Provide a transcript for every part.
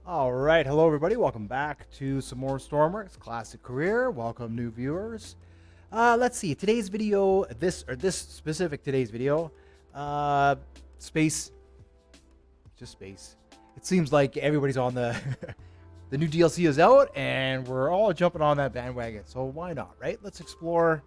All right, hello everybody. Welcome back to some more Stormworks Classic Career. Welcome new viewers. Let's see. Today's video, this specific today's video, uh, space, just space. It seems like everybody's on the the new DLC is out, and we're all jumping on that bandwagon. So why not, right? Let's explore.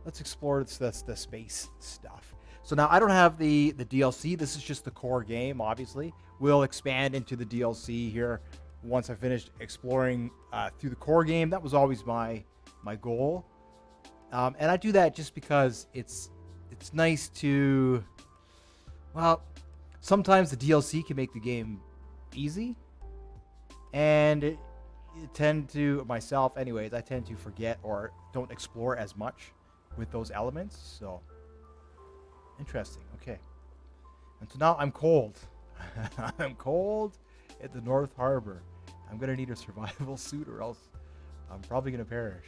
Let's explore the space stuff. So now I don't have the DLC. This is just the core game. Obviously, we'll expand into the DLC here once I finished exploring through the core game. That was always my goal, and I do that just because it's nice to, well, sometimes the DLC can make the game easy, and tend to myself anyways, I tend to forget or don't explore as much with those elements. So interesting. Okay, and so now I'm cold. I'm cold at the North Harbor. I'm gonna need a survival suit or else I'm probably gonna perish.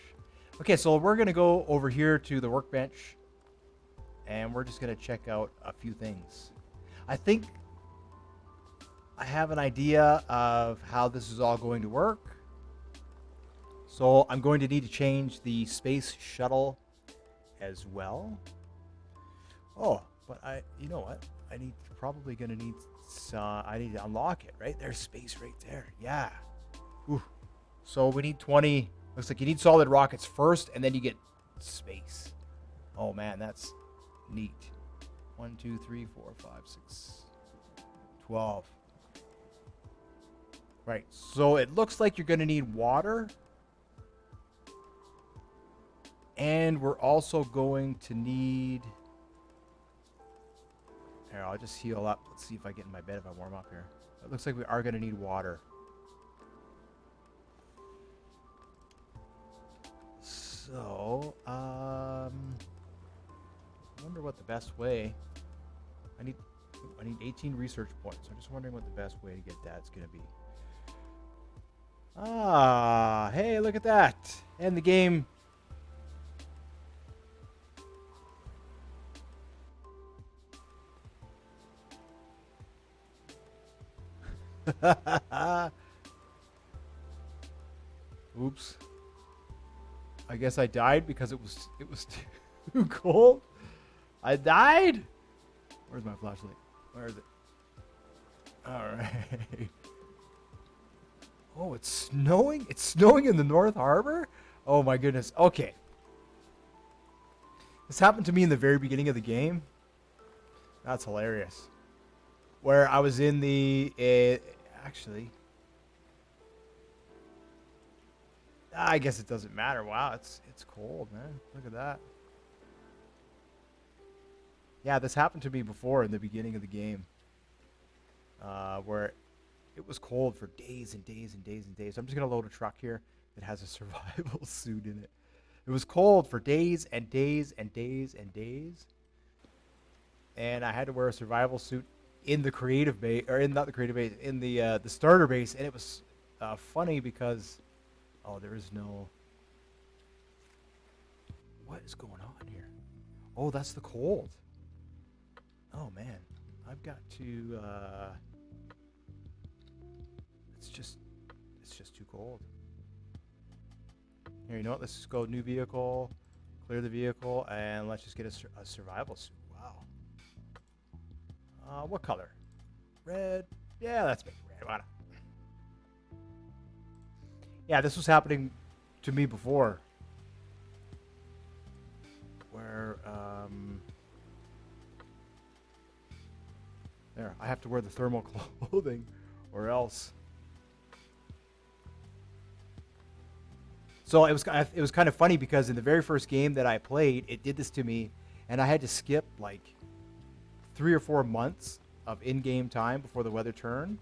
Okay, so we're gonna go over here to the workbench and we're just gonna check out a few things. I think I have an idea of how this is all going to work. So I'm going to need to change the space shuttle as well. Oh, but you know what? Probably gonna need I need to unlock it, right? There's space right there. Yeah. Ooh. So we need 20. Looks like you need solid rockets first, and then you get space. Oh man, that's neat. 1, 2, 3, 4, 5, 6, 12. Right. So it looks like you're gonna need water. And we're also going to need... Here, I'll just heal up. Let's see if I get in my bed if I warm up here. It looks like we are going to need water. So, I wonder what the best way... I need 18 research points. I'm just wondering what the best way to get that's going to be. Ah, hey, look at that. And the game... Oops. I guess I died because it was too cold. I died. Where's my flashlight? Where is it? All right. Oh, it's snowing. It's snowing in the North Harbor. Oh my goodness. Okay. This happened to me in the very beginning of the game. That's hilarious. Where I was in the actually, I guess it doesn't matter. Wow, it's cold, man. Look at that. Yeah, this happened to me before in the beginning of the game, where it was cold for days and days and days and days. I'm just gonna load a truck here that has a survival suit in it. It was cold for days and days and days and days, and I had to wear a survival suit in the creative base, or in not the creative base, in the starter base, and it was funny because there is no. What is going on here? Oh, that's the cold. Oh man, I've got to. It's just too cold. Here, you know what? Let's just go new vehicle, clear the vehicle, and let's just get a survival suit. Wow. What color? Red. Yeah, let's make it red. Why not? Yeah, this was happening to me before. Where, there, I have to wear the thermal clothing or else. So it was kind of funny because in the very first game that I played, it did this to me, and I had to skip like 3 or 4 months of in-game time before the weather turned.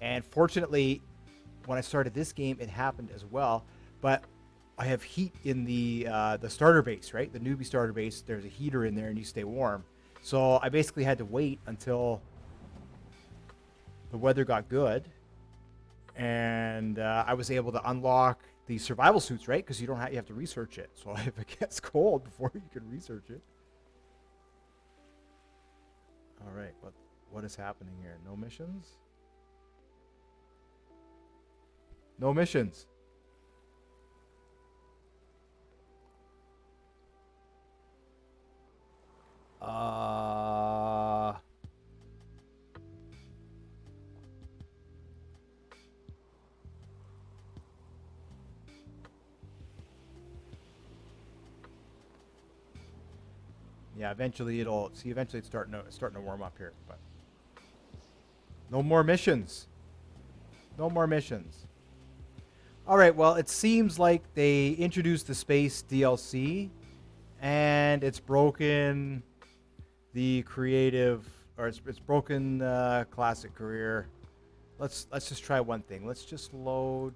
And fortunately, when I started this game, it happened as well. But I have heat in the starter base, right? The newbie starter base. There's a heater in there, and you stay warm. So I basically had to wait until the weather got good, and I was able to unlock the survival suits, right? Because you have to research it. So if it gets cold before you can research it. All right, what is happening here? No missions? No missions. Uh... Yeah, eventually eventually it's starting to warm up here, but no more missions. No more missions. All right, well, it seems like they introduced the space DLC and it's broken the creative, or it's broken classic career. Let's just try one thing. Let's just load.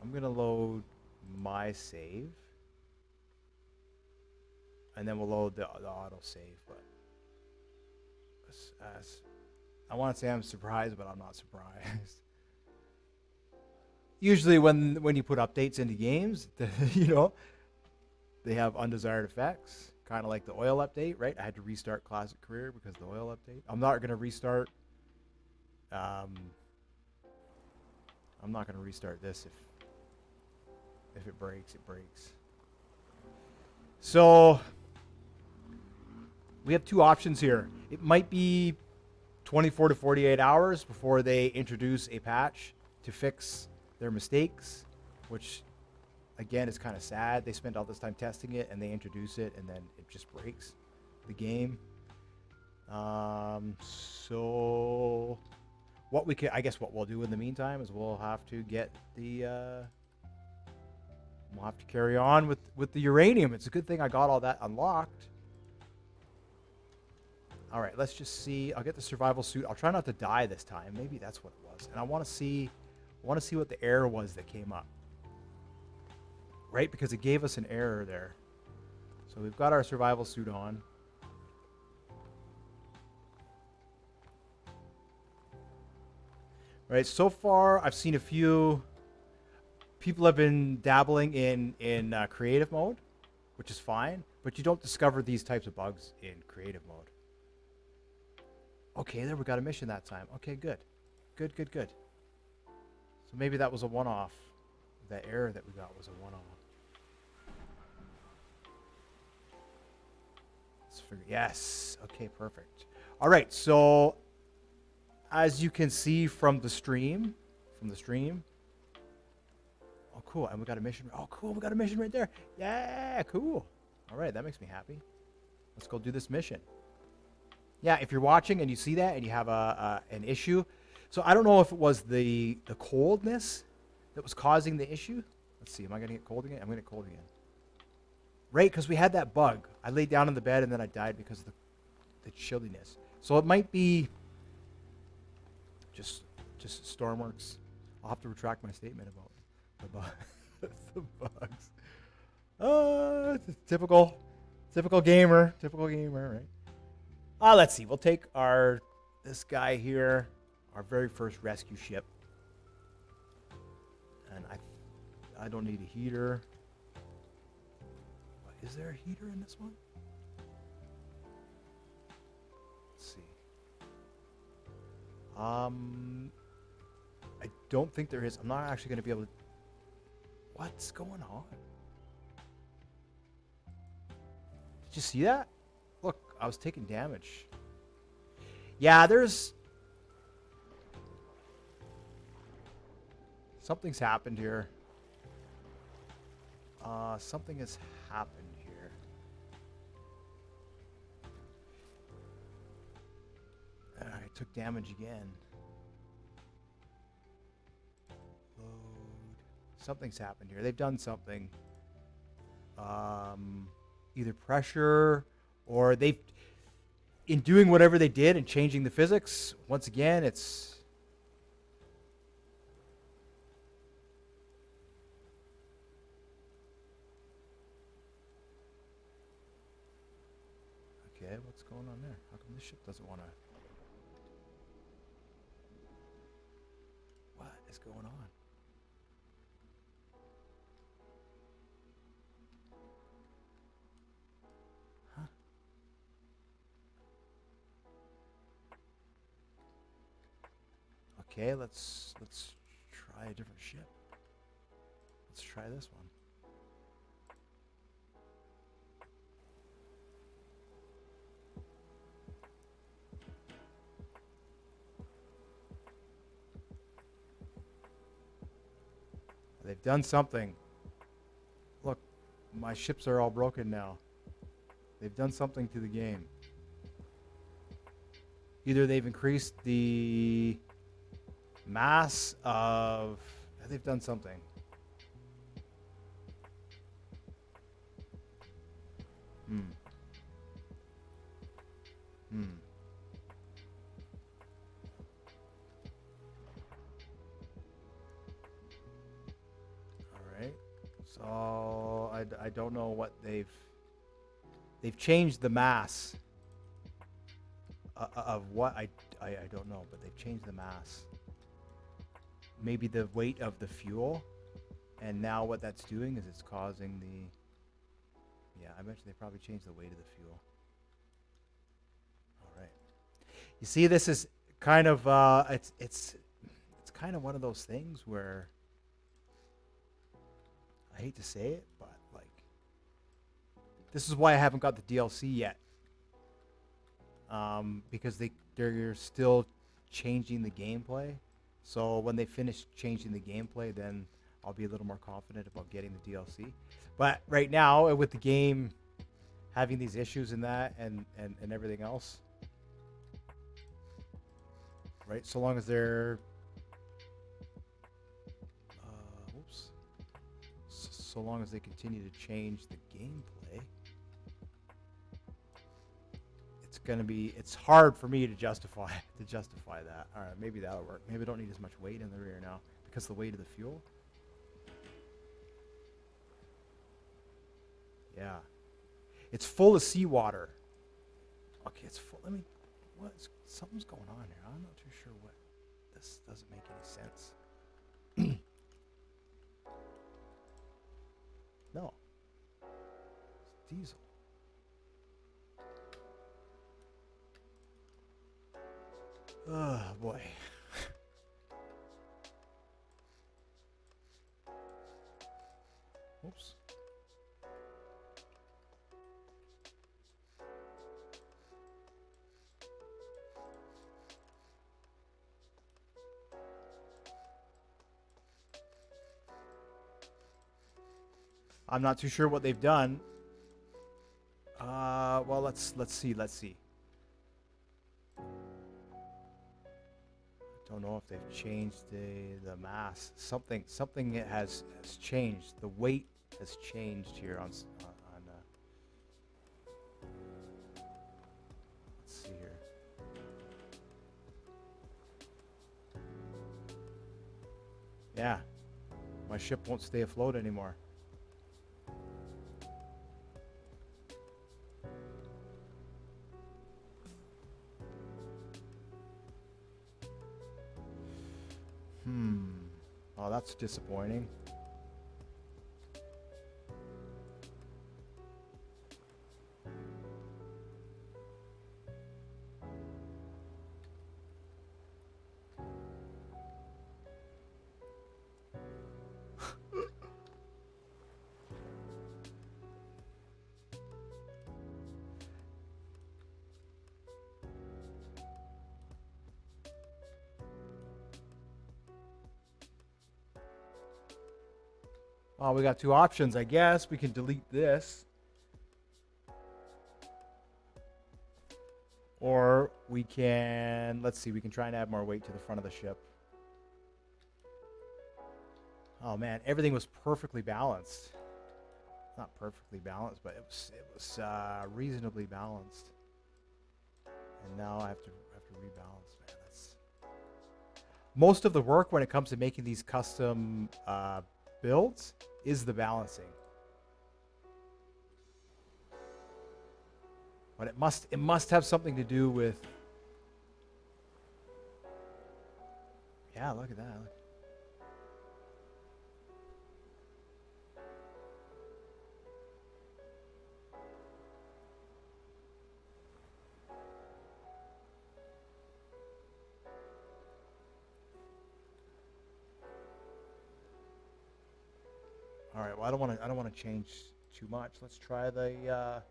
I'm going to load my save. And then we'll load the auto save, but I want to say I'm surprised, but I'm not surprised. Usually, when you put updates into games, they have undesired effects, kind of like the oil update, right? I had to restart classic career because of the oil update. I'm not going to restart. I'm not going to restart this if it breaks, it breaks. So we have two options here. It might be 24 to 48 hours before they introduce a patch to fix their mistakes, which again is kind of sad. They spent all this time testing it and they introduce it and then it just breaks the game. So I guess what we'll do in the meantime is we'll have to get we'll have to carry on with the uranium. It's a good thing I got all that unlocked. All right, let's just see. I'll get the survival suit. I'll try not to die this time. Maybe that's what it was. And I want to see what the error was that came up. Right? Because it gave us an error there. So we've got our survival suit on. Right, so far I've seen a few people have been dabbling in creative mode, which is fine, but you don't discover these types of bugs in creative mode. Okay, there we got a mission that time. Okay, good. Good. So maybe that was a one-off. That error that we got was a one-off. Let's figure. Yes. Okay, perfect. All right, so as you can see from the stream, oh, cool, and we got a mission. Oh, cool, we got a mission right there. Yeah, cool. All right, that makes me happy. Let's go do this mission. Yeah, if you're watching and you see that and you have an issue, so I don't know if it was the coldness that was causing the issue. Let's see, am I going to get cold again? I'm going to get cold again. Right, because we had that bug. I laid down in the bed and then I died because of the chilliness. So it might be just Stormworks. I'll have to retract my statement about the bugs. Typical gamer, right? Let's see. We'll take this guy here, our very first rescue ship, and I don't need a heater. Is there a heater in this one? Let's see. I don't think there is. I'm not actually going to be able to. What's going on? Did you see that? Look, I was taking damage. Yeah, something's happened here. Something has happened here. I took damage again. Load. Something's happened here. They've done something. Either pressure or in doing whatever they did and changing the physics, once again, it's... Okay, what's going on there? How come this ship doesn't want to... What is going on? Huh? Okay, let's try a different ship. Let's try this one. They've done something. Look, my ships are all broken now. They've done something to the game. Either they've increased the mass of... They've done something. Hmm. All right. So I don't know what they've changed the mass of what I don't know, but they've changed the mass. Maybe the weight of the fuel, and now what that's doing is it's causing the... Yeah, I mentioned they probably changed the weight of the fuel. All right. You see, this is kind of it's kind of one of those things where I hate to say it, but like this is why I haven't got the DLC yet. Because they're still changing the gameplay. So when they finish changing the gameplay, then I'll be a little more confident about getting the DLC. But right now, with the game having these issues and that and everything else, right? So long as they're so long as they continue to change the gameplay, it's hard for me to justify that. All right, maybe that'll work. Maybe I don't need as much weight in the rear now because of the weight of the fuel. Yeah, it's full of seawater. Okay, it's full. Something's going on here. I'm not too sure what. This doesn't make any sense. No, it's diesel. Oh boy. Oops. I'm not too sure what they've done. Well, let's see. Don't know if they've changed the mass. Something has changed. The weight has changed here on. Let's see here. Yeah, my ship won't stay afloat anymore. Oh, that's disappointing. Well, we got two options, I guess. We can delete this. Or we can, let's see, we can try and add more weight to the front of the ship. Oh man, everything was perfectly balanced. Not perfectly balanced, but it was reasonably balanced. And now I have to rebalance, man. That's most of the work when it comes to making these custom builds is the balancing. But it must have something to do with... Yeah, look at that. All right. Well, I don't want to. I don't want to change too much. Let's try the.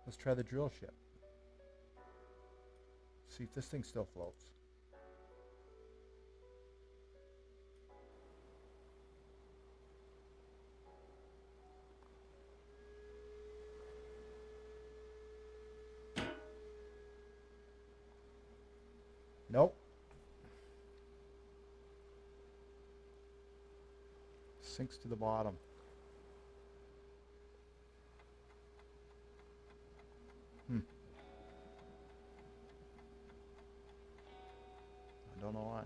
Let's try the drill ship. See if this thing still floats. Nope. Sinks to the bottom. I don't know why.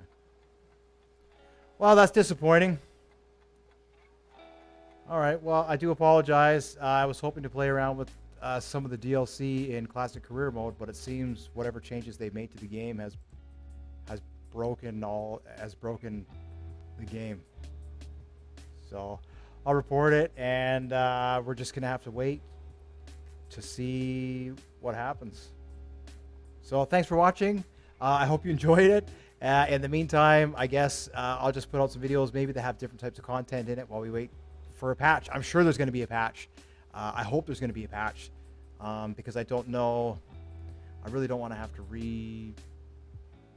Well, that's disappointing. All right. Well, I do apologize. I was hoping to play around with some of the DLC in Classic Career Mode, but it seems whatever changes they've made to the game has broken the game. So I'll report it, and we're just gonna have to wait to see what happens. So thanks for watching. I hope you enjoyed it. In the meantime, I guess I'll just put out some videos maybe that have different types of content in it while we wait for a patch. I'm sure there's going to be a patch. I hope there's going to be a patch because I don't know. I really don't want to have to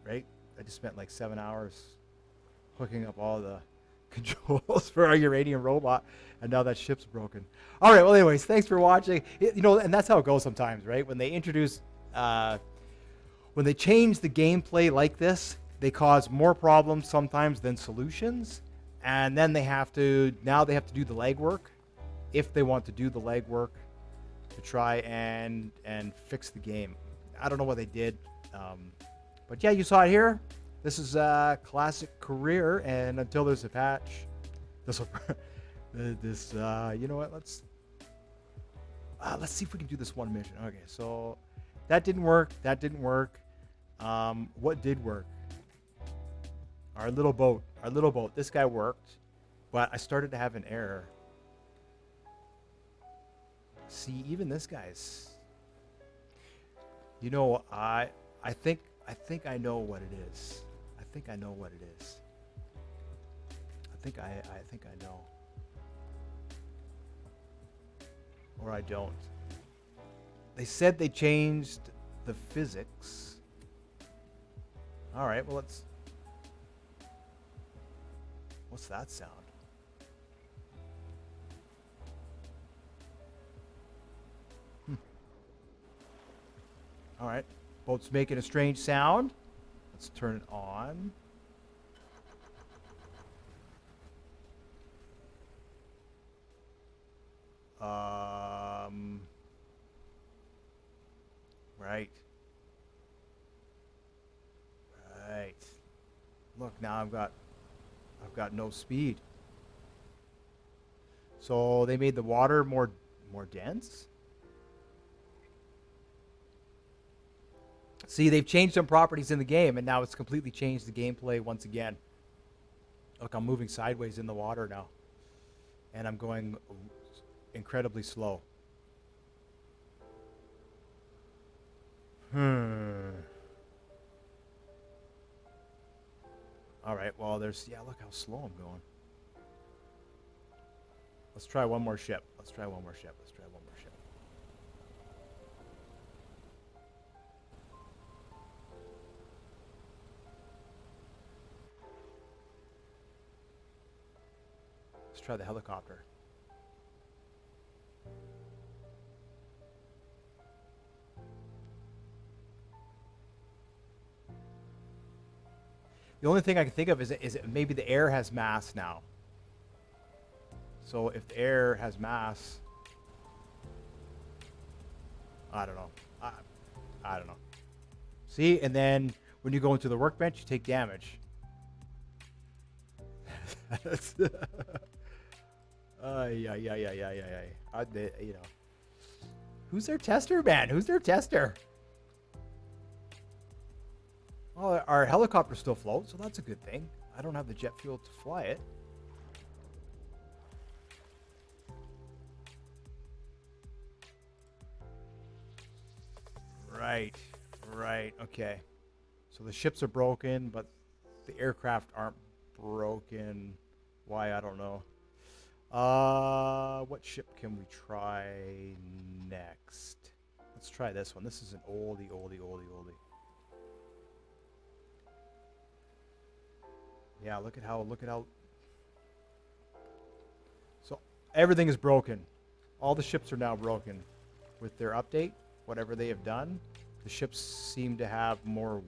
right? I just spent like 7 hours hooking up all the controls for our uranium robot, and now that ship's broken. All right. Well, anyways, thanks for watching. And that's how it goes sometimes, right? When they change the gameplay like this, they cause more problems sometimes than solutions, and then they have to do the legwork if they want to do the legwork to try and fix the game. I don't know what they did, but yeah, you saw it here. This is Classic Career, and until there's a patch, you know what? Let's see if we can do this one mission. Okay, so that didn't work. That didn't work. What did work? Our little boat. This guy worked, but I started to have an error. See, even this guy's. I think I know what it is. I think I know. Or I don't. They said they changed the physics. All right, well, what's that sound? All right, boat's making a strange sound. Let's turn it on. Right. Look, now I've got no speed. So they made the water more dense. See, they've changed some properties in the game, and now it's completely changed the gameplay once again. Look, I'm moving sideways in the water now, and I'm going incredibly slow. All right, well, look how slow I'm going. Let's try one more ship. Let's try one more ship. Let's try the helicopter. The only thing I can think of is maybe the air has mass now. So if the air has mass, I don't know. I don't know. See, and then when you go into the workbench, you take damage. Who's their tester, man? Who's their tester? Well, our helicopter still floats, so that's a good thing. I don't have the jet fuel to fly it. Right, okay. So the ships are broken, but the aircraft aren't broken. Why, I don't know. What ship can we try next? Let's try this one. This is an oldie. Yeah, look at how. So everything is broken. All the ships are now broken with their update. Whatever they have done, the ships seem to have more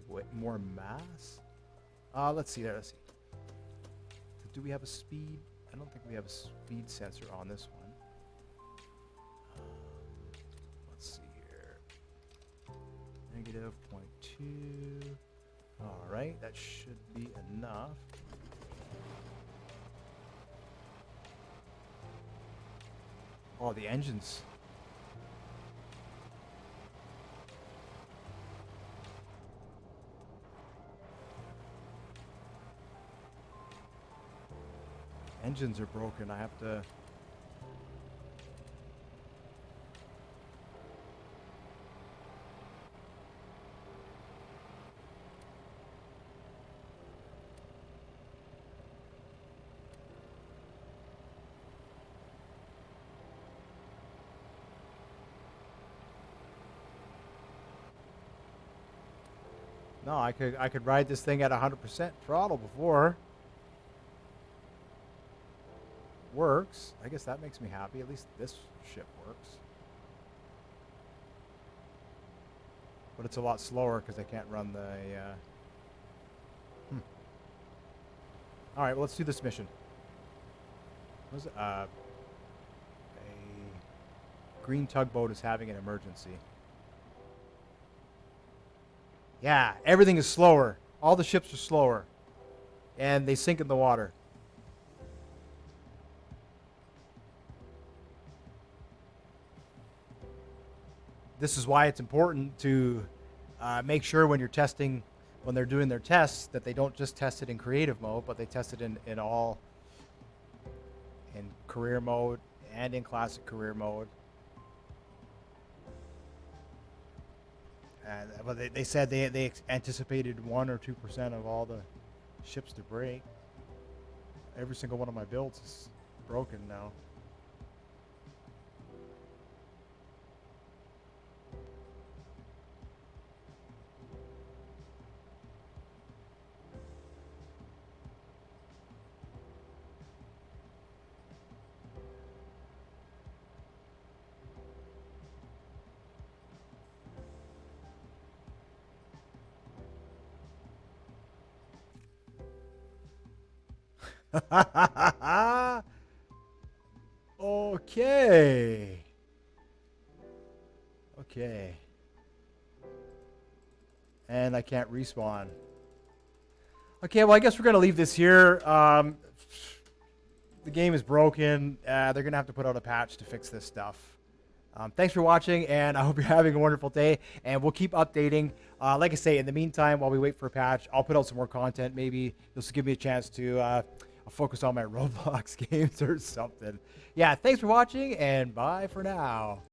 mass. Let's see. Do we have a speed? I don't think we have a speed sensor on this one. Let's see here. -0.2. All right, that should be enough. Oh, the engines. Engines are broken. I have to... No, I could ride this thing at 100% throttle before. Works. I guess that makes me happy. At least this ship works. But it's a lot slower because I can't run the... Alright, well, let's do this mission. What is it? A green tugboat is having an emergency. Yeah, everything is slower. All the ships are slower. And they sink in the water. This is why it's important to make sure when you're testing, when they're doing their tests, that they don't just test it in creative mode, but they test it in career mode and in classic career mode. Well, they said they anticipated 1 or 2% of all the ships to break. Every single one of my builds is broken now. Okay. Okay. And I can't respawn. Okay, well, I guess we're going to leave this here. The game is broken. They're going to have to put out a patch to fix this stuff. Thanks for watching, and I hope you're having a wonderful day. And we'll keep updating. Like I say, in the meantime, while we wait for a patch, I'll put out some more content. Maybe this will give me a chance to focus on my Roblox games or something. Yeah, thanks for watching, and bye for now.